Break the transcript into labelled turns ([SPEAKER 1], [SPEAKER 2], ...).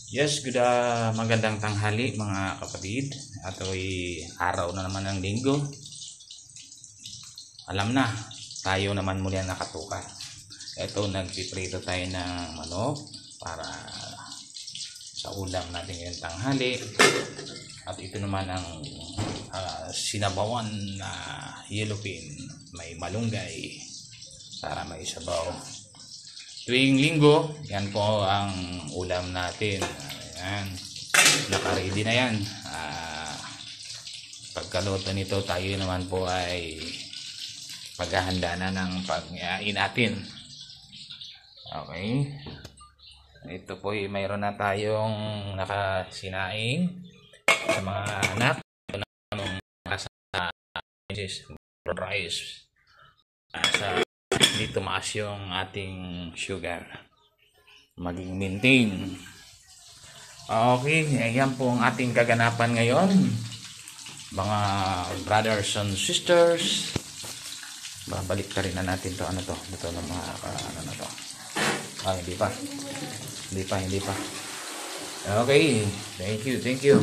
[SPEAKER 1] Yes, magandang tanghali mga kapatid. Ato'y araw na naman ng linggo. Alam na, tayo naman muli ang nakatuka. Ito, nagpiprito tayo ng manok para sa ulam natin ngayong tanghali. At ito naman ang sinabawan na yellowfin. May malunggay para may sabaw. Tuwing linggo, yan po ang ulam natin. Ayan. Naka-ready na yan. Pagkaluto nito, tayo naman po ay paghahanda na ng pag-iain natin. Okay. Ito po ay mayroon na tayong nakasinaing sa mga anak. Ito na nasa rice. Sa hindi tumaas yung ating sugar, maging maintain. Okay, ayan po ang ating kaganapan ngayon mga brothers and sisters. Babalik ka rin na natin to. Ano to? Ito na mga ano na to. Hindi pa. Okay, thank you.